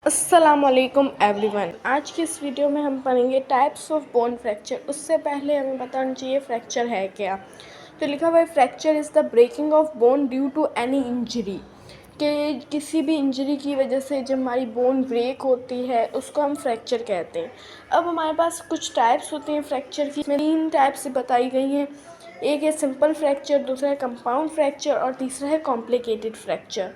अस्सलामुअलैकुम एवरीवन। आज की इस वीडियो में हम पढ़ेंगे टाइप्स ऑफ बोन फ्रैक्चर। उससे पहले हमें बताना चाहिए फ्रैक्चर है क्या। तो लिखा हुआ है fracture is the breaking of bone due to any injury, कि किसी भी इंजरी की वजह से जब हमारी बोन ब्रेक होती है उसको हम फ्रैक्चर कहते हैं। अब हमारे पास कुछ टाइप्स होते हैं फ्रैक्चर की, इसमें 3 टाइप्स बताई गई हैं। एक है सिंपल फ्रैक्चर, दूसरा है कंपाउंड फ्रैक्चर और तीसरा है कॉम्प्लिकेटेड फ्रैक्चर।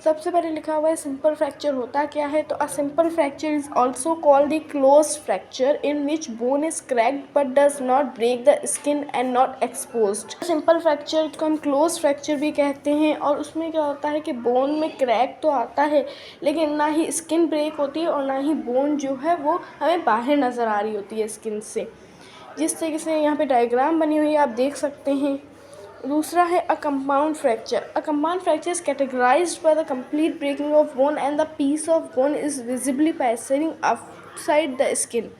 सबसे पहले लिखा हुआ है सिंपल फ्रैक्चर होता क्या है। तो a simple fracture is also called the close fracture in which bone is cracked but does not break the skin and not exposed. Simple fracture को हम क्लोज फ्रैक्चर भी कहते हैं और उसमें क्या होता है कि बोन में क्रैक तो आता है लेकिन ना ही स्किन ब्रेक होती है और ना ही बोन जो है वो हमें बाहर नज़र आ रही होती है स्किन से। जिस तरीके से यहाँ पे डायग्राम बनी हुई है आप देख सकते हैं। दूसरा है a compound fracture. A compound fracture is categorised by the complete breaking of bone and the piece of bone is visibly passing outside the skin.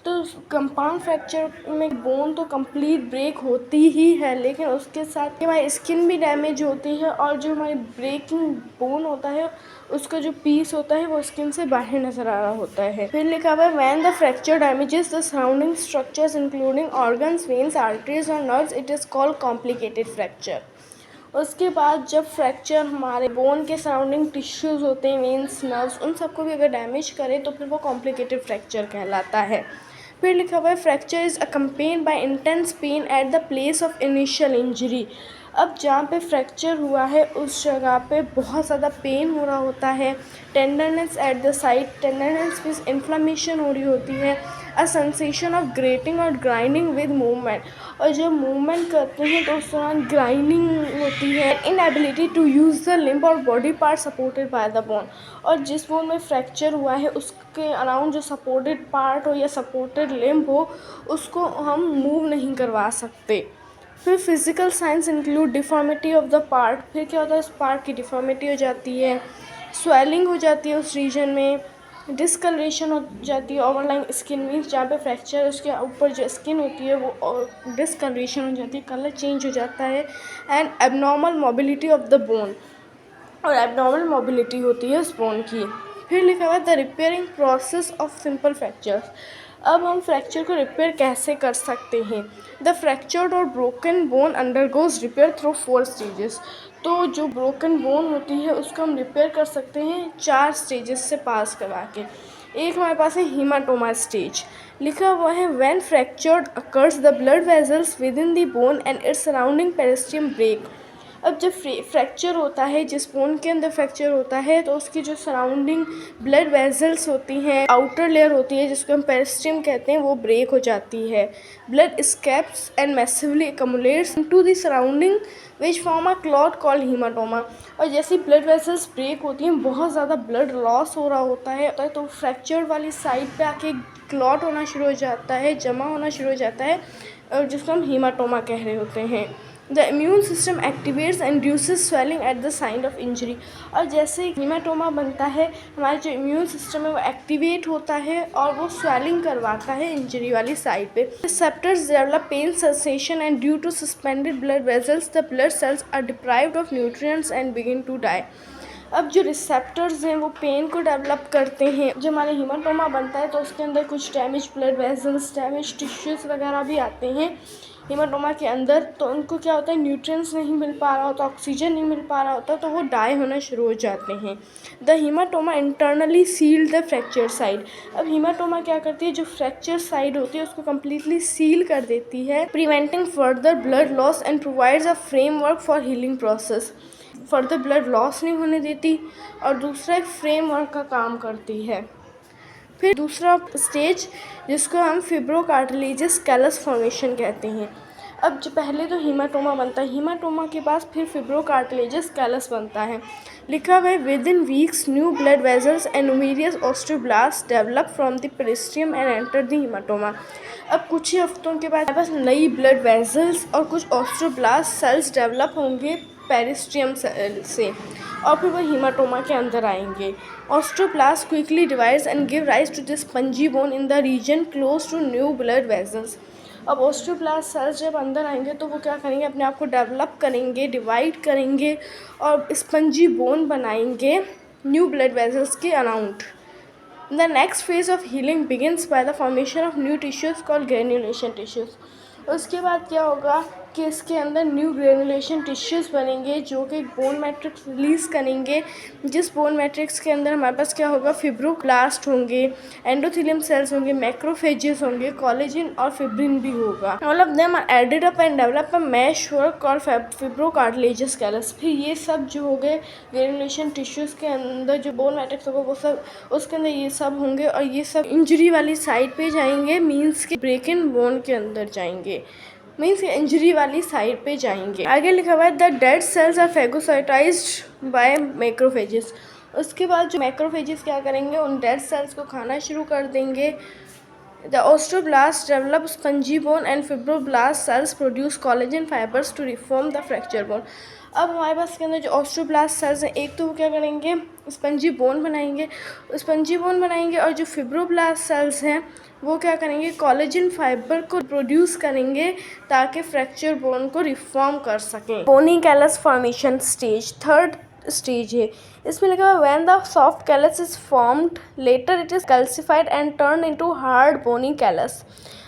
तो कंपाउंड फ्रैक्चर में बोन तो कंप्लीट ब्रेक होती ही है लेकिन उसके साथ हमारी स्किन भी डैमेज होती है और जो हमारी ब्रेकिंग बोन होता है उसका जो पीस होता है वो स्किन से बाहर नज़र आ रहा होता है। फिर लिखा हुआ है when the fracture damages the surrounding structures including organs, veins, arteries और nerves, it is called complicated fracture. उसके बाद जब फ्रैक्चर हमारे बोन के सराउंडिंग टिश्यूज़ होते हैं, वेन्स, नर्व्स, उन सबको भी अगर डैमेज करे तो फिर वो कॉम्प्लिकेटेड फ्रैक्चर कहलाता है। फिर लिखा हुआ है fracture is accompanied by intense pain at the place of initial injury. अब जहाँ पे फ्रैक्चर हुआ है उस जगह पे बहुत ज़्यादा पेन हो रहा होता है, tenderness at the site, tenderness means inflammation हो रही होती है, अ सेंसेशन ऑफ ग्रेटिंग और ग्राइंडिंग विद मूवमेंट, और जब मूवमेंट करते हैं तो उस दौरान ग्राइंडिंग होती है, inability to use the limb और body part supported by the bone, और जिस बोन में फ्रैक्चर हुआ है उसके अराउंड जो सपोर्टेड पार्ट हो या सपोर्टेड लिम्ब हो उसको हम मूव नहीं करवा सकते। फिर physical science include deformity of the part. फिर क्या होता है उस पार्ट की डिफॉर्मिटी हो जाती है, स्वेलिंग हो जाती है उस रीजन में, डिस्कलरेशन हो जाती है, ओवरलाइंग स्किन मीन्स जहाँ पे फ्रैक्चर है उसके ऊपर जो स्किन होती है वो डिस्कलरेशन हो जाती है, कलर चेंज हो जाता है, and abnormal mobility of the bone, और एबनॉर्मल मोबिलिटी होती है उस बोन की। फिर लिखा हुआ है the repairing process of simple fractures. अब हम फ्रैक्चर को रिपेयर कैसे कर सकते हैं। द फ्रैक्चर्ड और broken bone undergoes repair through 4 stages. तो जो ब्रोकन बोन होती है उसको हम रिपेयर कर सकते हैं 4 स्टेजेस से पास करवा के। एक हमारे पास है हीमाटोमा स्टेज। लिखा हुआ है when fractured occurs the blood vessels within the bone and its surrounding periosteum break. अब जब फ्रैक्चर होता है, जिस बोन के अंदर फ्रैक्चर होता है तो उसकी जो सराउंडिंग ब्लड वेजल्स होती हैं, आउटर लेयर होती है जिसको हम पेरिस्टियम कहते हैं, वो ब्रेक हो जाती है। Blood escapes and massively accumulates into the surrounding which form a clot called haematoma. और जैसे ब्लड वेसल्स ब्रेक होती हैं, बहुत ज़्यादा ब्लड लॉस हो रहा होता है तो फ्रैक्चर वाली साइड पे आके क्लॉट होना शुरू हो जाता है, जमा होना शुरू हो जाता है, और जिसको हम हीमाटोमा कह रहे होते हैं। The immune system activates and reduces swelling at the sign of injury. और जैसे हीमाटोमा बनता है हमारा जो इम्यून सिस्टम है वो एक्टिवेट होता है और वो स्वेलिंग करवाता है इंजरी वाली साइड पे। Receptors develop pain sensation and due to suspended blood vessels the blood cells are deprived of nutrients and begin to die. अब जो रिसेप्टर्स हैं वो पेन को डेवलप करते हैं। जब हमारे हीमाटोमा बनता है तो उसके अंदर कुछ damage blood vessels, damage tissues वगैरह भी आते हैं हीमाटोमा के अंदर, तो उनको क्या होता है न्यूट्रिएंट्स नहीं मिल पा रहा होता, ऑक्सीजन नहीं मिल पा रहा होता, तो वो डाई होना शुरू हो जाते हैं। The haematoma internally seal the fracture side. अब हीमाटोमा क्या करती है, जो फ्रैक्चर साइड होती है उसको कम्प्लीटली सील कर देती है, preventing further blood loss and provides a framework for healing process. Further blood loss नहीं होने देती और दूसरा एक फ्रेमवर्क का काम करती है। फिर दूसरा स्टेज जिसको हम फिब्रोकार्टिलेजिस कैलस फॉर्मेशन कहते हैं। अब जो पहले तो हीमाटोमा बनता है, हीमाटोमा के पास फिर फिब्रोकार्टिलेजिस कैलस बनता है। लिखा हुआ है within weeks new blood vessels and numerous osteoblast develop from the periosteum and enter the haematoma. अब कुछ ही हफ्तों के बाद बस नई ब्लड वेजल्स और कुछ ऑस्टियोब्लास्ट सेल्स डेवलप होंगे पेरिस्टियम से और फिर वो हीमाटोमा के अंदर आएंगे। Osteoblast quickly divides and give rise to this spongy bone in the region close to new blood vessels. अब ऑस्टियोब्लास्ट सेल्स जब अंदर आएंगे तो वो क्या करेंगे, अपने आप को डेवलप करेंगे, डिवाइड करेंगे और स्पंजी बोन बनाएंगे न्यू ब्लड वेजल्स के around. The next phase of healing begins by the formation of new tissues called granulation tissues. उसके बाद क्या होगा कि इसके अंदर न्यू ग्रेनुलेशन टिश्यूज़ बनेंगे जो कि एक बोन मैट्रिक्स रिलीज़ करेंगे, जिस बोन मैट्रिक्स के अंदर हमारे पास क्या होगा, फिब्रोब्लास्ट होंगे, एंडोथेलियम सेल्स होंगे, मैक्रोफेजेस होंगे, कोलेजन और फिब्रिन भी होगा. All of them are added up and develop a mesh work और फिब्रोकार्टिलेजस कैलस. फिर ये सब जो हो गए ग्रेनुलेशन टिश्यूज़ के अंदर जो बोन मैट्रिक्स होगा वो सब उसके अंदर ये सब होंगे और ये सब इंजरी वाली साइड पे जाएंगे, मीन्स के ब्रेक इन बोन के अंदर जाएंगे, मीन्स इंजरी वाली साइड पे जाएंगे. आगे लिखा हुआ है the dead cells are phagocytized by macrophages. उसके बाद जो मैक्रोफेजेस क्या करेंगे, उन डेड सेल्स को खाना शुरू कर देंगे. The osteoblast develop spongy bone and fibroblast cells produce collagen fibres to reform the fracture bone. अब हमारे पास इसके अंदर जो ऑस्ट्रोब्लास्ट सेल्स हैं, एक तो वो क्या करेंगे, स्पंजी बोन बनाएंगे और जो फिब्रोब्लास्ट सेल्स हैं वो क्या करेंगे, कोलेजन फाइबर को प्रोड्यूस करेंगे ताकि फ्रैक्चर बोन को रिफॉर्म कर सकें. Bony callus formation stage, third stage है. इसमें लिखा हुआ when the soft callus is formed later it is calcified and turn into hard bony callus.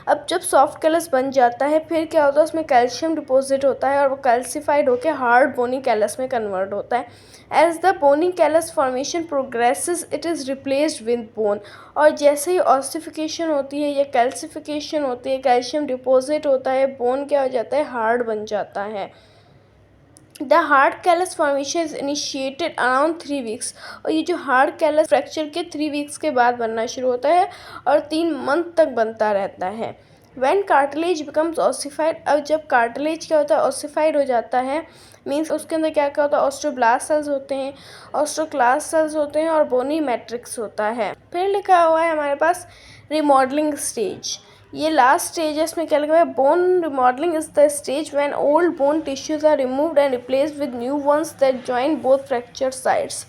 अब जब सॉफ्ट कैलस बन जाता है फिर क्या होता है, उसमें कैल्शियम डिपॉजिट होता है और वो कैल्सिफाइड होकर हार्ड बोनी कैलस में कन्वर्ट होता है. As the bony callus formation progresses it is replaced with bone. और जैसे ही ऑसिफिकेशन होती है या कैल्सिफिकेशन होती है, कैल्शियम डिपॉजिट होता है, बोन क्या हो जाता है, हार्ड बन जाता है. The hard callus formation is initiated around 3 weeks. और ये जो हार्ड कैलस फ्रैक्चर के 3 वीक्स के बाद बनना शुरू होता है और 3 मंथ तक बनता रहता है. When cartilage becomes ossified. अब जब कार्टिलेज क्या होता है, ऑसिफाइड हो जाता है, मीन्स उसके अंदर क्या क्या होता है, ऑस्ट्रोब्लास्ट सेल्स होते हैं, ऑस्ट्रोक्लास्ट सेल्स होते हैं और बोनी मैट्रिक्स होता है. फिर लिखा हुआ है हमारे पास रिमॉडलिंग स्टेज. ये लास्ट स्टेज है. इसमें क्या लिखा है, bone remodelling is the stage when old bone tissues are removed and replaced with new ones that join both fracture sides.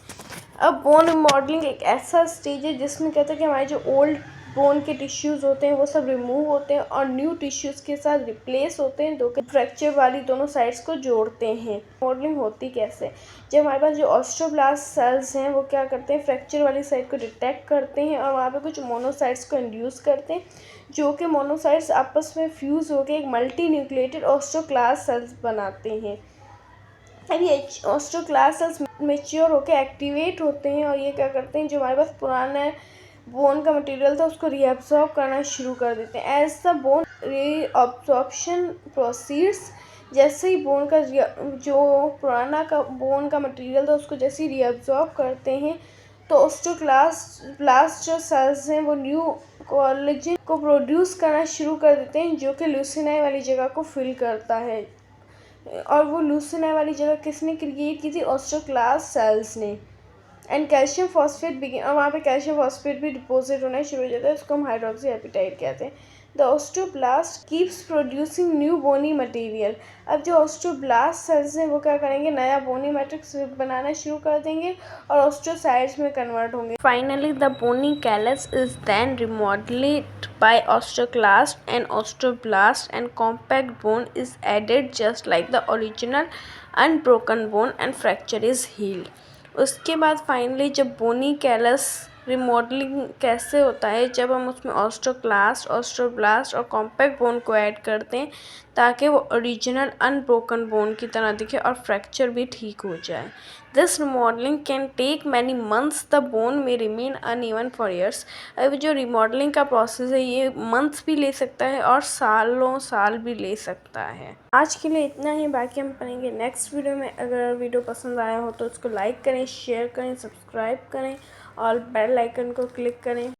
अब बोन रिमॉडलिंग एक ऐसा स्टेज है जिसमें कहते हैं कि हमारे जो ओल्ड बोन के टिश्यूज़ होते हैं वो सब रिमूव होते हैं और न्यू टिश्यूज़ के साथ रिप्लेस होते हैं, जो कि फ्रैक्चर वाली दोनों साइड्स को जोड़ते हैं. मॉडलिंग होती कैसे, जब हमारे पास जो ऑस्ट्रोब्लास्ट सेल्स हैं वो क्या करते हैं, फ्रैक्चर वाली साइड को डिटेक्ट करते हैं और वहाँ पे कुछ मोनोसाइट्स को इंड्यूस करते हैं, जो कि मोनोसाइट्स आपस में फ्यूज़ होकर एक मल्टी न्यूक्लिएटेड ऑस्ट्रोक्लास्ट सेल्स बनाते हैं. अब ये ऑस्ट्रोक्लास्ट सेल्स मेच्योर होकर एक्टिवेट होते हैं और ये क्या करते हैं, जो हमारे पास पुराना बोन का मटेरियल था उसको रीअब्सॉर्ब करना शुरू कर देते हैं. As the bone reabsorption proceeds, जैसे ही बोन का जो पुराना का बोन का मटेरियल था उसको जैसे ही रीअब्सॉर्ब करते हैं तो ऑस्ट्रोब्लास्ट जो सेल्स हैं वो न्यू कोलेजन को प्रोड्यूस करना शुरू कर देते हैं, जो कि ल्यूसिनाई वाली जगह को फिल करता है. और वो ल्यूसिनाई वाली जगह किसने क्रिएट की थी, ऑस्ट्रोक्लास्ट सेल्स ने. एंड कैल्शियम फॉस्फेट बिगिन, और वहाँ पे कैल्शियम फॉस्फेट भी डिपोजिट होना शुरू हो जाता है, उसको हम हाइड्रोक्सी एपिटाइट कहते हैं. The osteoblast keeps producing new bony material. अब जो ऑस्ट्रोब्लास्ट सेल्स हैं वो क्या करेंगे, नया बोनी मैट्रिक्स बनाना शुरू कर देंगे और ऑस्ट्रोसाइट्स में कन्वर्ट होंगे. Finally the bony callus is then remodelled by osteoclast and osteoblast and compact bone is added just like the original unbroken bone and fracture is healed. उसके बाद फाइनली जब बोनी कैलस रिमॉडलिंग कैसे होता है, जब हम उसमें ऑस्ट्रोक्लास्ट, ऑस्ट्रोब्लास्ट और कॉम्पैक्ट बोन को ऐड करते हैं ताकि वो ओरिजिनल अनब्रोकन बोन की तरह दिखे और फ्रैक्चर भी ठीक हो जाए. This remodelling can take many months, the bone में रिमेन अनइवन फॉर ईयर्स. अब जो रिमॉडलिंग का प्रोसेस है ये मंथ्स भी ले सकता है और सालों साल भी ले सकता है. आज के लिए इतना ही, बाकी हम पढ़ेंगे नेक्स्ट वीडियो में. अगर वीडियो पसंद आया हो तो उसको लाइक करें, शेयर करें, सब्सक्राइब करें और बेल आइकन को क्लिक करें.